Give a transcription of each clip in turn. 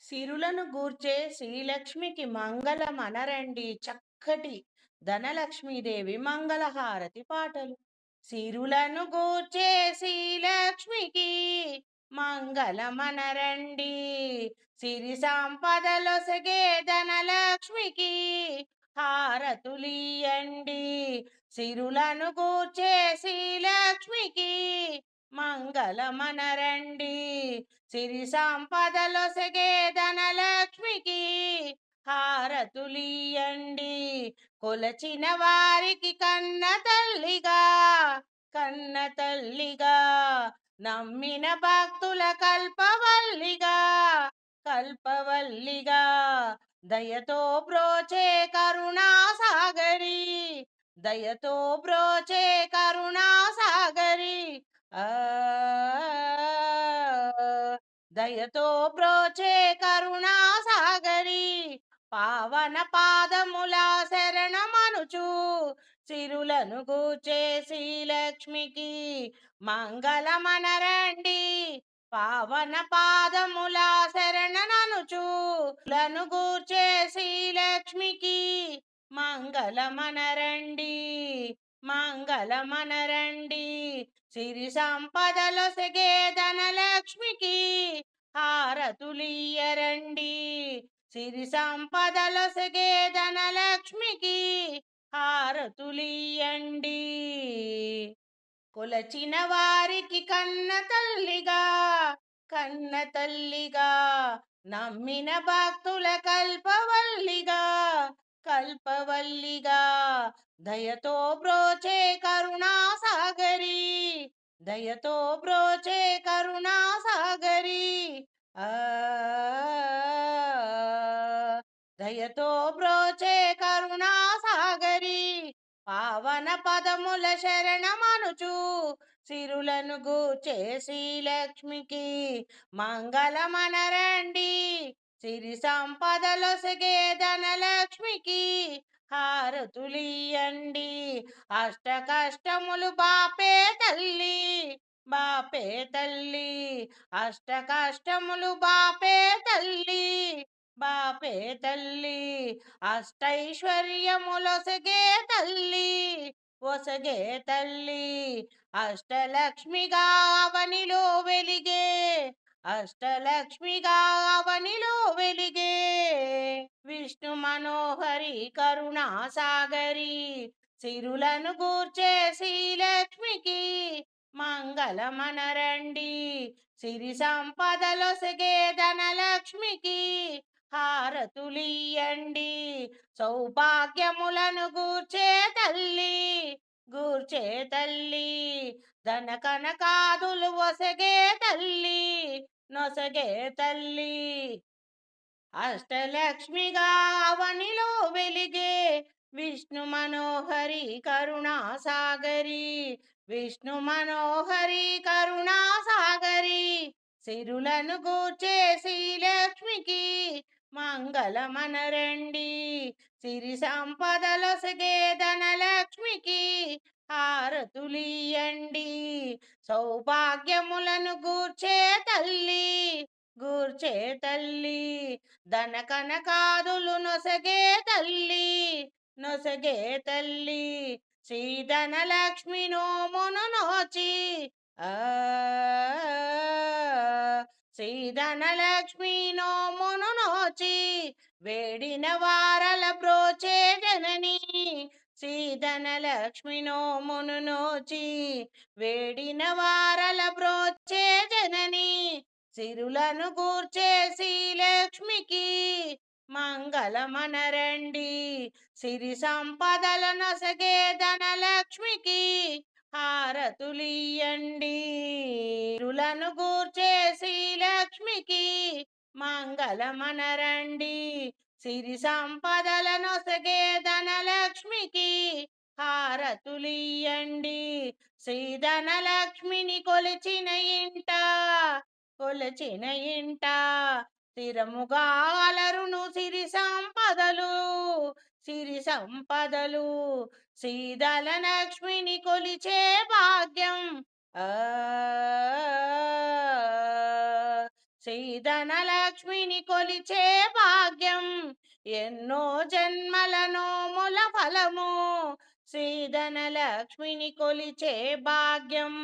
సిరులను గూర్చే శ్రీలక్ష్మికి మంగళమనరండి చక్కటి ధనలక్ష్మీదేవి మంగళహారతి పాటలు. సిరులను గూర్చే శ్రీలక్ష్మికి మంగళమనరండి, సిరి సంపదలొసగే ధనలక్ష్మికి హారతులియండి. సిరులను గూర్చే శ్రీలక్ష్మికి మంగళమనరండి, సిరి సంపదలొసగే ధనలక్ష్మికి హారతులియండి. కొలచిన వారికి కన్న తల్లిగా, కన్న తల్లిగా, నమ్మిన భక్తుల కల్పవల్లిగా, కల్పవల్లిగా, దయతో బ్రోచే కరుణా సాగరి, దయతో బ్రోచే కరుణా సాగరి. ఆ దయతో బ్రోచే కరుణా సాగరి, పావన పాదముల శరణమనుచు సిరులను గూర్చే శ్రీలక్ష్మికి మంగళమనరండి. పావన పాదముల శరణననుచు లను గూర్చే శ్రీలక్ష్మికి మంగళమనరండి, మంగళమనరండి. సిరి సంపదలొసగే ధనలక్ష్మికి హారతులియరండి, సిరి సంపదలొసగే ధనలక్ష్మికి హారతులియండి. కొలచిన వారికి కన్న తల్లిగా, కన్న తల్లిగా, నమ్మిన భక్తుల కల్పవల్లిగా, కల్పవల్లిగా, దయతో బ్రోచే కరుణా సాగరి, దయతో బ్రోచే కరుణా సాగరి. ఆ దయతో బ్రోచే కరుణా సాగరి, పావన పదముల శరణమనుచు సిరులను గూర్చే శ్రీలక్ష్మికి మంగళమనరండి, సిరి సంపదలొసగే ధనలక్ష్మికి హారతులియండి. అష్ట కష్టములు బాపే తల్లి, బాపే తల్లి, అష్ట కష్టములు బాపే తల్లి, బాపే తల్లి, అష్టైశ్వర్యములొసగే తల్లి, ఒసగే తల్లి, అష్టలక్ష్మిగా అవనిలో వెలిగే, అష్టలక్ష్మిగా అవనిలో వెలిగే విష్ణు మనోహరి కరుణా సాగరి, సిరులను గూర్చే శ్రీలక్ష్మికి మంగళమనరండి, సిరి సంపదలొసగే ధనలక్ష్మికి హారతులియండి. సౌభాగ్యములను గూర్చే తల్లి, గూర్చే తల్లి, ధన కనకాదులు ఒసగే తల్లి, నొసగే తల్లి, అష్టలక్ష్మిగా అవనిలో వెలిగే విష్ణు మనోహరి కరుణా సాగరి, విష్ణు మనోహరి కరుణా సాగరి. సిరులను గూర్చే శ్రీలక్ష్మికి మంగళమనరండి, సిరి సంపదలొసగే ధనలక్ష్మికి హారతులియండి. సౌభాగ్యములను గూర్చే తల్లి, గూర్చే తల్లి, ధన కనకాదులు నొసగే తల్లి, నొసగే తల్లి, శ్రీధనలక్ష్మి నోమును నోచి, ఆ శ్రీధనలక్ష్మి నోమును నోచి వేడిన వారల బ్రోచే జనని, శ్రీధనలక్ష్మి నోమును నోచి వేడిన వారల బ్రోచే జనని, సిరులను గూర్చే శ్రీలక్ష్మికి మంగళమనరండి, సిరి సంపదలనొసగే ధనలక్ష్మికి హారతులియండి. సిరులను గూర్చే శ్రీలక్ష్మికి మంగళమనరండి, సిరి సంపదలనొసగే ధనలక్ష్మికి హారతులియండి. శ్రీధనలక్ష్మిని కొలిచిన ఇంట, కొలచిన ఇంట స్థిరముగా అలరును సిరి సంపదలు, సిరి సంపదలు. శ్రీధనలక్ష్మిని కొలిచే భాగ్యం, ఆ శ్రీధనలక్ష్మిని కొలిచే భాగ్యం ఎన్నో జన్మల నోముల ఫలము. శ్రీధనలక్ష్మిని కొలిచే భాగ్యం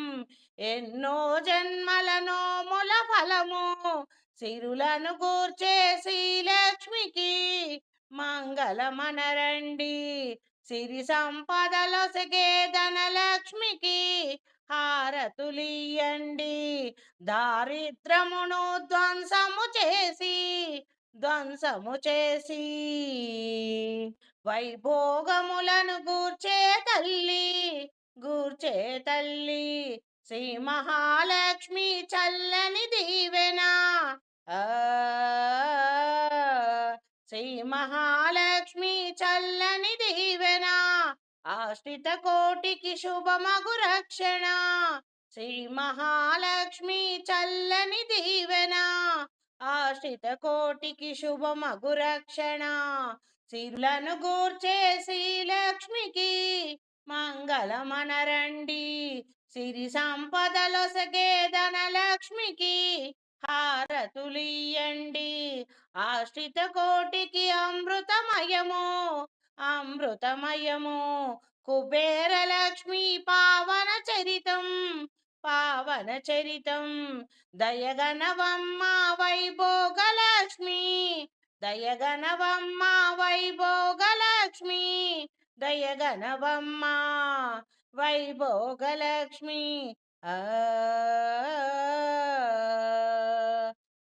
ఎన్నో జన్మల నోముల ఫలము. సిరులను కూర్చే శ్రీలక్ష్మికి మంగళమనరండి. సిరి సంపదలొసగే ధనలక్ష్మికి హారతులియండి. దారిద్రమును ధ్వంసము చేసి వైభోగములను గూర్చే తల్లి శ్రీ మహాలక్ష్మి చల్లని దీవెన. ఆ శ్రీ మహాలక్ష్మి చల్లని దీవెన ఆశ్రిత కోటికి శుభమగు రక్షణ. శ్రీ మహాలక్ష్మి చల్లని దీవెన ఆశ్రిత కోటికి శుభమగు రక్షణ. సిరులను గూర్చే శ్రీలక్ష్మికి మంగళమనరండి. సిరి సంపదలొసగే ధనలక్ష్మికి హారతులియండి. ఆశ్రిత కోటికి అమృతమయము కుబేరలక్ష్మి పావన చరితం దయగనవమ్మ వైభోగలక్ష్మి. దయగనవమ్మ వైభోగలక్ష్మి దయగనవమ్మ వైభోగలక్ష్మి. ఆ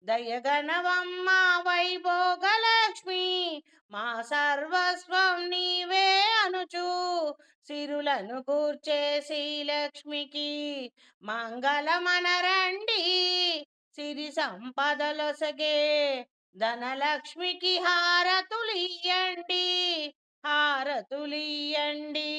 దయగనవమ్మ వైభోగలక్ష్మి మా సర్వస్వం నీవే అనుచు సిరులను కూర్చే శ్రీలక్ష్మికి మంగళమనరండి. సిరి సంపదలొసగే ధనలక్ష్మికి హారతులియండి.